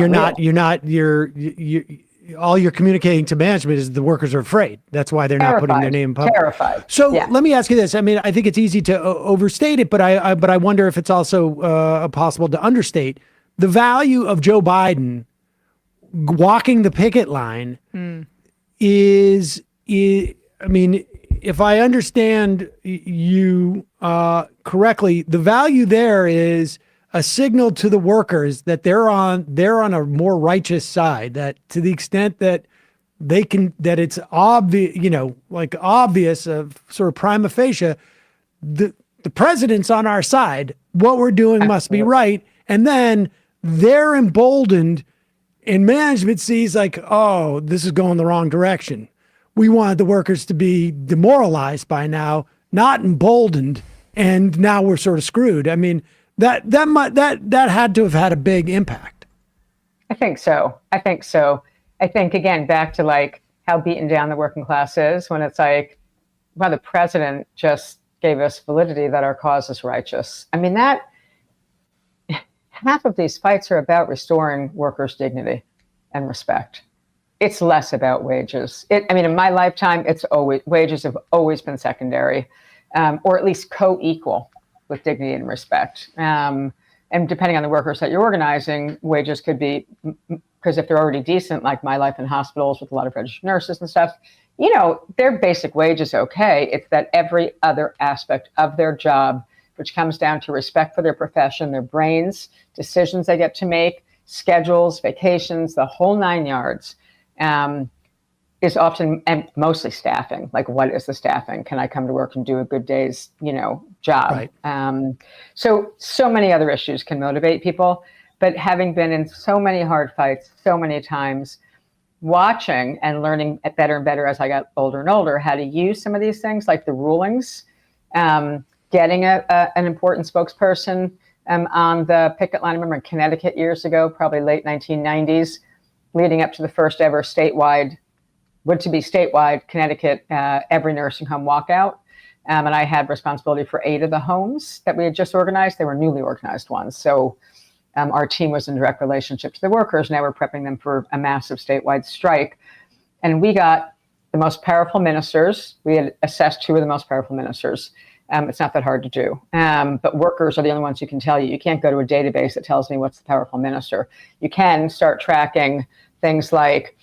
all you're communicating to management is the workers are afraid. That's why they're not putting their name in public. Terrified. So let me ask you this. I mean, I think it's easy to overstate it, but I wonder if it's also possible to understate the value of Joe Biden walking the picket line. Is I mean, if I understand you correctly, the value there is a signal to the workers that they're on a more righteous side, that to the extent that they can, that it's obvious, obvious of sort of prima facie, the president's on our side. What we're doing must be right. And then they're emboldened and management sees like, oh, this is going the wrong direction. We wanted the workers to be demoralized by now, not emboldened. And now we're sort of screwed. I mean, that had to have had a big impact. I think so. I think, again, back to like how beaten down the working class is when it's like, well, the president just gave us validity that our cause is righteous. I mean, that half of these fights are about restoring workers' dignity and respect. It's less about wages. In my lifetime, wages have always been secondary, or at least co-equal with dignity and respect. And depending on the workers that you're organizing, wages could be, because if they're already decent, like my life in hospitals with a lot of registered nurses and stuff, their basic wage is okay. It's that every other aspect of their job, which comes down to respect for their profession, their brains, decisions they get to make, schedules, vacations, the whole 9 yards, is often and mostly staffing. Like, what is the staffing? Can I come to work and do a good day's, job? Right. So many other issues can motivate people. But having been in so many hard fights so many times, watching and learning better and better as I got older and older how to use some of these things, like the rulings, getting an important spokesperson on the picket line. I remember in Connecticut years ago, probably late 1990s, leading up to the first ever statewide Connecticut every nursing home walkout. And I had responsibility for 8 of the homes that we had just organized. They were newly organized ones. So our team was in direct relationship to the workers. Now we're prepping them for a massive statewide strike. And we got the most powerful ministers. We had assessed 2 of the most powerful ministers. It's not that hard to do. But workers are the only ones who can tell you. You can't go to a database that tells me what's the powerful minister. You can start tracking things like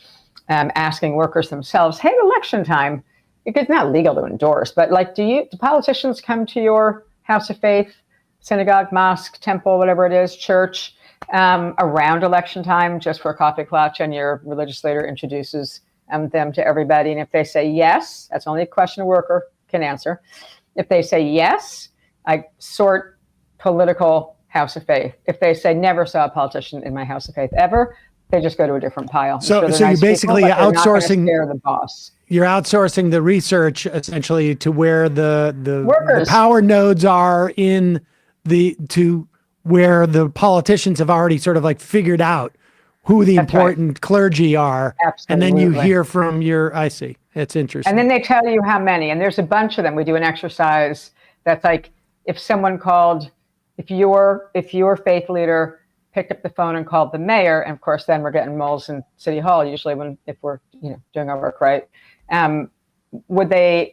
asking workers themselves, hey, election time, it's not legal to endorse, but like, do politicians come to your house of faith, synagogue, mosque, temple, whatever it is, church, around election time just for a coffee clutch, and your religious leader introduces them to everybody? And if they say yes, that's only a question a worker can answer. If they say yes, I sort political house of faith. If they say never saw a politician in my house of faith ever, they just go to a different pile. So you're basically outsourcing the boss. You're outsourcing the research essentially to where the workers, power nodes are to where the politicians have already sort of like figured out who the important clergy are. Absolutely. And then you hear from I see. It's interesting. And then they tell you how many, and there's a bunch of them. We do an exercise that's like, if someone called, if your faith leader picked up the phone and called the mayor, and of course then we're getting moles in City Hall usually if we're doing our work right. Would the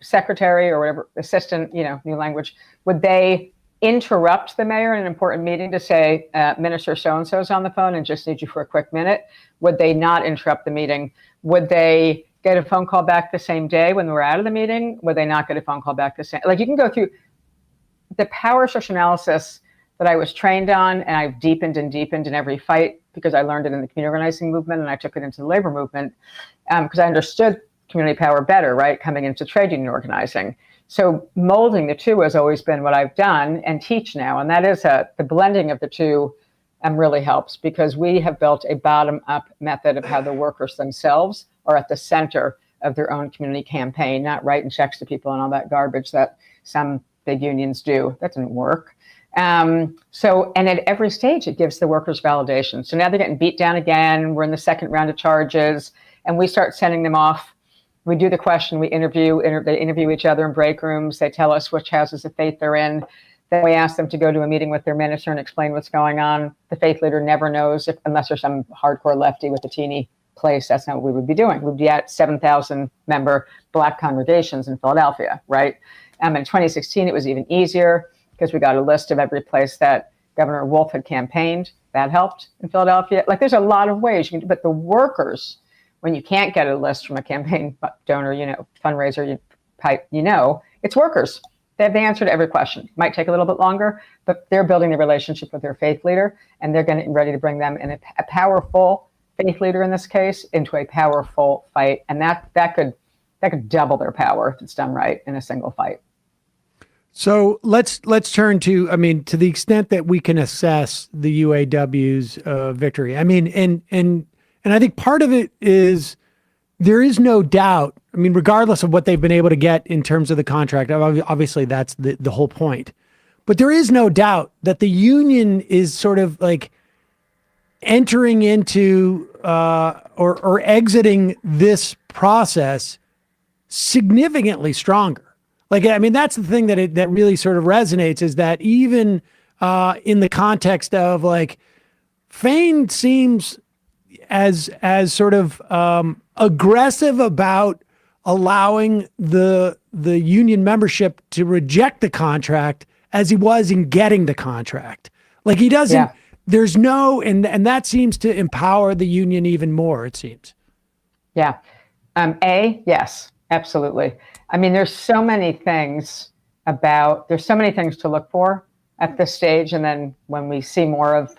secretary or whatever assistant, new language, would they interrupt the mayor in an important meeting to say, Minister so-and-so's on the phone and just need you for a quick minute? Would they not interrupt the meeting? Would they get a phone call back the same day when we're out of the meeting? Would they not get a phone call back the same? Like, you can go through the power social analysis that I was trained on, and I've deepened in every fight because I learned it in the community organizing movement, and I took it into the labor movement because I understood community power better, right, coming into trade union organizing. So molding the two has always been what I've done and teach now, and that is the blending of the two really helps, because we have built a bottom-up method of how the workers themselves are at the center of their own community campaign, not writing checks to people and all that garbage that some big unions do. That doesn't work. And at every stage, it gives the workers validation. So now they're getting beat down again. We're in the second round of charges, and we start sending them off. We do the question, they interview each other in break rooms. They tell us which houses of faith they're in. Then we ask them to go to a meeting with their minister and explain what's going on. The faith leader never knows, unless there's some hardcore lefty with a teeny place. That's not what we would be doing. We'd be at 7,000 member Black congregations in Philadelphia, right? In 2016, it was even easier because we got a list of every place that Governor Wolf had campaigned. That helped in Philadelphia. Like, there's a lot of ways you can do, but the workers, when you can't get a list from a campaign donor, fundraiser, it's workers. They have the answer to every question. It might take a little bit longer, but they're building the relationship with their faith leader, and they're getting ready to bring them in a powerful faith leader in this case into a powerful fight, and that could double their power if it's done right in a single fight. So let's turn to the extent that we can assess the UAW's victory. And I think part of it is there is no doubt. Regardless of what they've been able to get in terms of the contract, obviously that's the whole point. But there is no doubt that the union is sort of like entering into or exiting this process significantly stronger. That's the thing that really sort of resonates, is that even in the context of like, Fain seems as sort of aggressive about allowing the union membership to reject the contract as he was in getting the contract. Like, he doesn't. Yeah. There's no, and that seems to empower the union even more, it seems. Yeah. Yes, absolutely. There's so many things to look for at this stage. And then when we see more of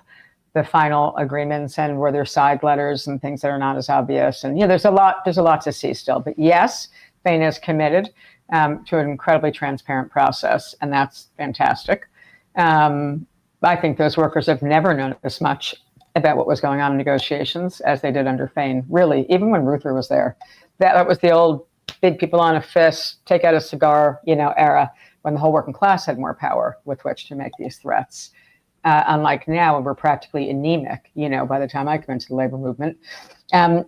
the final agreements, and were there side letters and things that are not as obvious. And there's a lot to see still. But yes, Fain is committed to an incredibly transparent process, and that's fantastic. I think those workers have never known as much about what was going on in negotiations as they did under Fain, really, even when Ruther was there. That was the old big people on a fist, take out a cigar, era, when the whole working class had more power with which to make these threats. Unlike now, when we're practically anemic, by the time I come into the labor movement.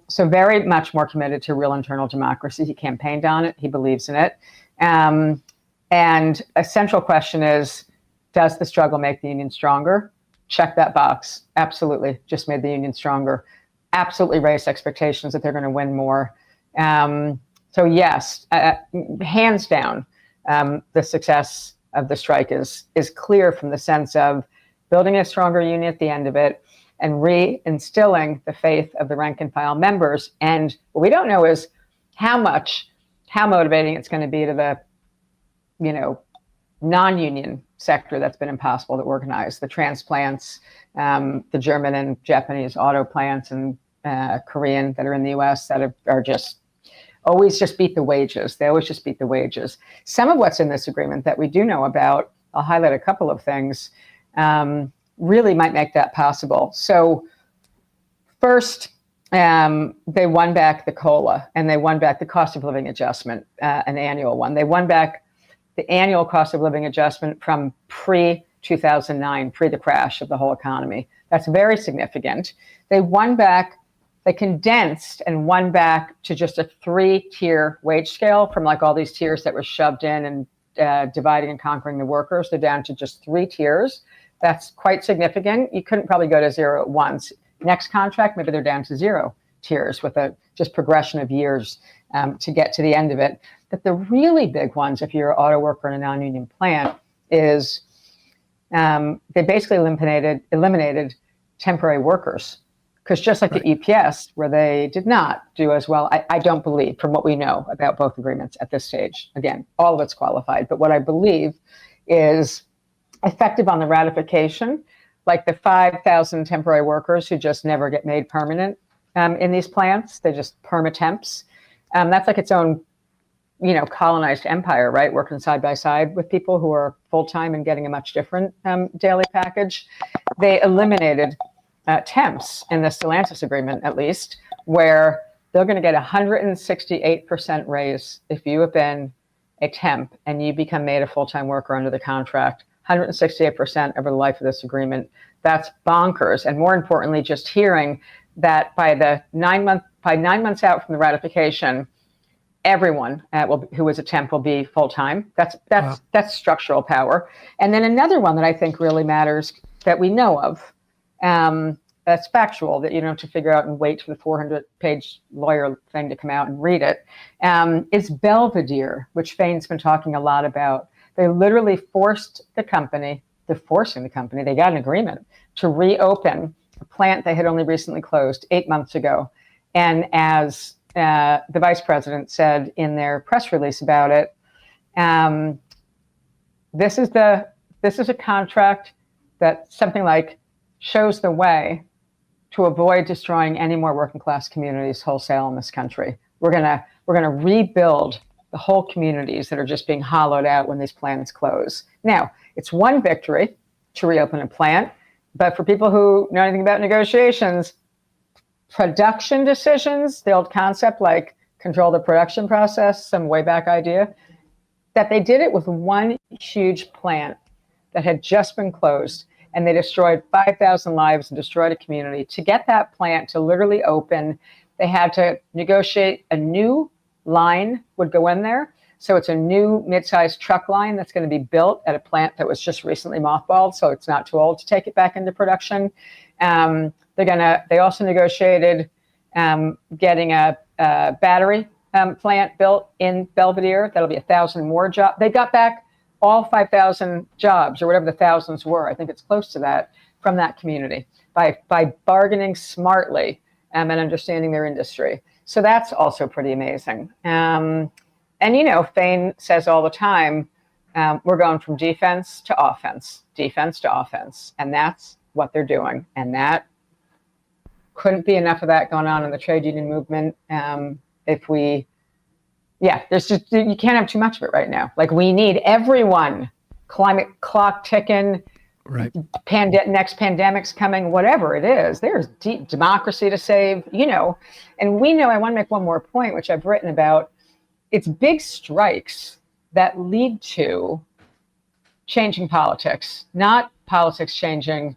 So very much more committed to real internal democracy. He campaigned on it. He believes in it. And a central question is, does the struggle make the union stronger? Check that box. Absolutely. Just made the union stronger. Absolutely raised expectations that they're going to win more. So yes, hands down, the success of the strike is clear from the sense of building a stronger union at the end of it and reinstilling the faith of the rank and file members. And what we don't know is how motivating it's going to be to the, non-union sector that's been impossible to organize, the transplants, the German and Japanese auto plants and Korean that are in the US that are just always just beat the wages. They always just beat the wages. Some of what's in this agreement that we do know about, I'll highlight a couple of things, really might make that possible. So first, they won back the COLA, and they won back the cost of living adjustment, an annual one. They won back the annual cost of living adjustment from pre-2009, pre the crash of the whole economy. That's very significant. They condensed and won back to just a 3-tier wage scale from like all these tiers that were shoved in and dividing and conquering the workers. They're down to just 3 tiers. That's quite significant. You couldn't probably go to 0 at once. Next contract, maybe they're down to 0 tiers with a just progression of years to get to the end of it. But the really big ones, if you're an auto worker in a non-union plant, is they basically eliminated temporary workers. Because just like the EPS, where they did not do as well, I don't believe, from what we know about both agreements at this stage, again, all of it's qualified, but what I believe is effective on the ratification, like the 5,000 temporary workers who just never get made permanent in these plants, they just perma-temps. That's like its own, colonized empire, right? Working side by side with people who are full-time and getting a much different daily package. They eliminated temps in the Stellantis agreement, at least, where they're going to get 168% raise if you have been a temp and you become made a full-time worker under the contract. 168% over the life of this agreement. That's bonkers. And more importantly, just hearing that by 9 months out from the ratification, everyone who is a temp will be full-time. That's structural power. And then another one that I think really matters that we know of, that's factual, that you don't have to figure out and wait for the 400-page lawyer thing to come out and read it, is Belvedere, which Fain's been talking a lot about. They literally forcing the company, they got an agreement to reopen a plant they had only recently closed 8 months ago. And as the vice president said in their press release about it, this is a contract that something like shows the way to avoid destroying any more working class communities wholesale in this country. We're gonna rebuild the whole communities that are just being hollowed out when these plants close. Now, it's one victory to reopen a plant, but for people who know anything about negotiations, production decisions, the old concept like control the production process, some way back idea, that they did it with one huge plant that had just been closed, and they destroyed 5,000 lives and destroyed a community. To get that plant to literally open, they had to negotiate a new line would go in there. So it's a new mid-sized truck line that's going to be built at a plant that was just recently mothballed, so it's not too old to take it back into production. They also negotiated getting a battery plant built in Belvedere. That'll be 1,000 more jobs. They got back all 5,000 jobs, or whatever the thousands were. I think it's close to that, from that community by bargaining smartly and understanding their industry. So that's also pretty amazing. And Fain says all the time, we're going from defense to offense, and that's what they're doing. And that couldn't be enough of that going on in the trade union movement. There's just, you can't have too much of it right now. Like, we need everyone, climate clock ticking, right? Next pandemic's coming, whatever it is, there's deep democracy to save, and we know, I want to make one more point, which I've written about. It's big strikes that lead to changing politics, not politics changing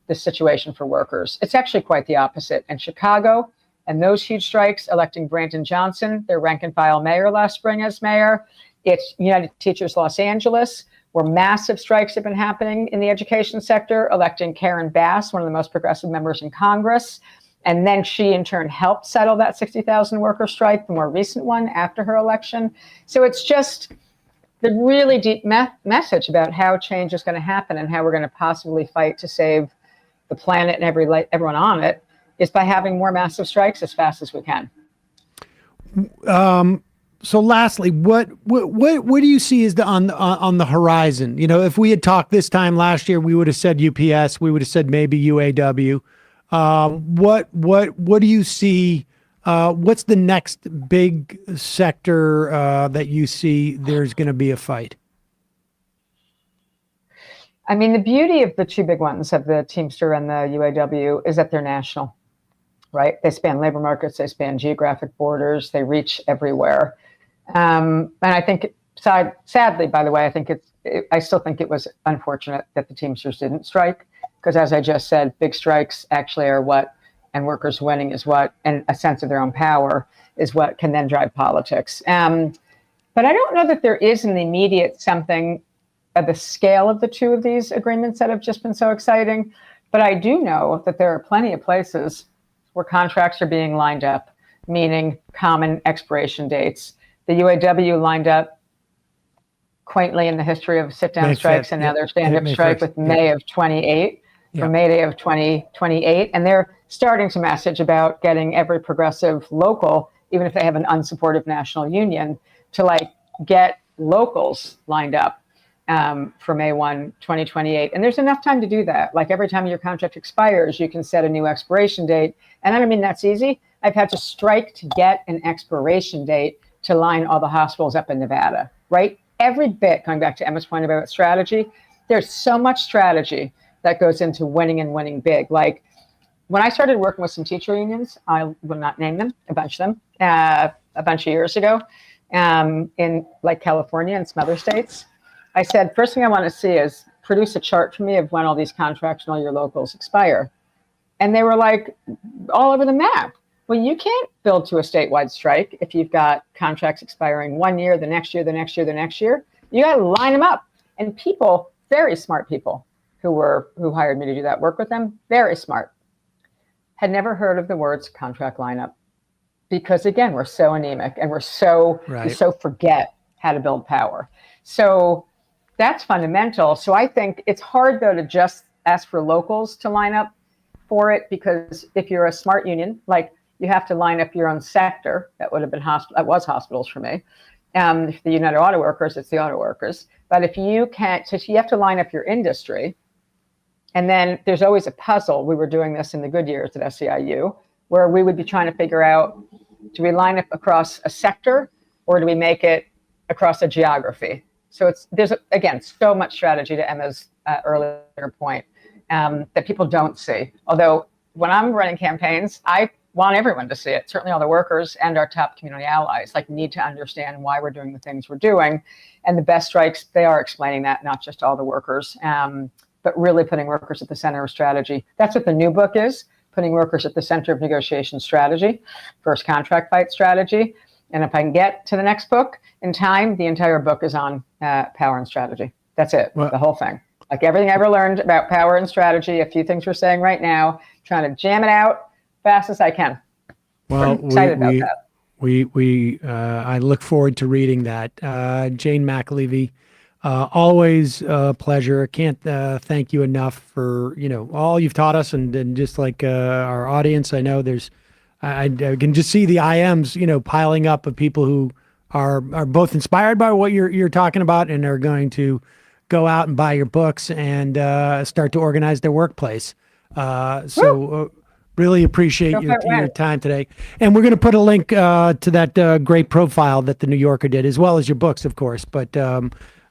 the situation for workers. It's actually quite the opposite. In Chicago, and those huge strikes electing Brandon Johnson, their rank and file mayor last spring, as mayor. It's United Teachers Los Angeles, where massive strikes have been happening in the education sector, electing Karen Bass, one of the most progressive members in Congress. And then she, in turn, helped settle that 60,000 worker strike, the more recent one after her election. So it's just the really deep message about how change is going to happen and how we're going to possibly fight to save the planet and everyone on it, is by having more massive strikes as fast as we can. So lastly, what do you see is on the horizon? If we had talked this time last year, we would have said UPS, we would have said maybe UAW. What do you see? What's the next big sector that you see there's going to be a fight? I mean, the beauty of the two big ones, of the Teamster and the UAW, is that they're national, right? They span labor markets, they span geographic borders, they reach everywhere. And I think, sadly, by the way, I still think it was unfortunate that the Teamsters didn't strike, because, as I just said, big strikes actually are what, and workers winning is what, and a sense of their own power is what can then drive politics. But I don't know that there is an immediate something at the scale of the two of these agreements that have just been so exciting. But I do know that there are plenty of places where contracts are being lined up, meaning common expiration dates. The UAW lined up quaintly in the history of sit-down strikes, and now they're stand-up strike with May of 28, for May Day of 2028. And they're starting to message about getting every progressive local, even if they have an unsupportive national union, to get locals lined up for May 1, 2028. And there's enough time to do that. Like, every time your contract expires, you can set a new expiration date. And I don't mean that's easy. I've had to strike to get an expiration date to line all the hospitals up in Nevada, right? Every bit, going back to Emma's point about strategy, there's so much strategy that goes into winning and winning big. Like, when I started working with some teacher unions, I will not name them, a bunch of them, a bunch of years ago, in California and some other states, I said, first thing I want to see is produce a chart for me of when all these contracts and all your locals expire. And they were all over the map. Well, you can't build to a statewide strike if you've got contracts expiring 1 year, the next year, the next year, the next year. You got to line them up. And people, very smart people who hired me to do that work with them, very smart, had never heard of the words contract lineup. Because again, we're so anemic, and we so forget how to build power. So that's fundamental. So I think it's hard, though, to just ask for locals to line up for it, because if you're a smart union, you have to line up your own sector. That would have been that was hospitals for me. If the United Auto Workers, it's the auto workers. But if you can't, so you have to line up your industry. And then there's always a puzzle. We were doing this in the good years at SEIU, where we would be trying to figure out, do we line up across a sector, or do we make it across a geography? So there's again, so much strategy, to Emma's earlier point, that people don't see. Although when I'm running campaigns, I want everyone to see it. Certainly all the workers and our top community allies need to understand why we're doing the things we're doing. And the best strikes, they are explaining that, not just all the workers, but really putting workers at the center of strategy. That's what the new book is, putting workers at the center of negotiation strategy, first contract fight strategy. And if I can get to the next book in time, the entire book is on power and strategy. That's it, the whole thing. Everything I ever learned about power and strategy, a few things we're saying right now, trying to jam it out fast as I can. Well, I'm excited about that. I look forward to reading that. Jane McAlevey, always a pleasure. Can't thank you enough for all you've taught us, and just our audience. I know I can just see the IMs piling up of people who are both inspired by what you're talking about, and are going to go out and buy your books and start to organize their workplace. Really appreciate your time today. And we're going to put a link to that great profile that the New Yorker did, as well as your books, of course. But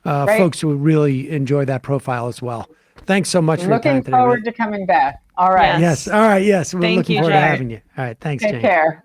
folks will really enjoy that profile as well. Thanks so much for your time today. Looking forward to coming back. All right. Yes. All right. Yes. We're Thank looking you, forward to Jane. having you. All right. Thanks, Take Jane. care.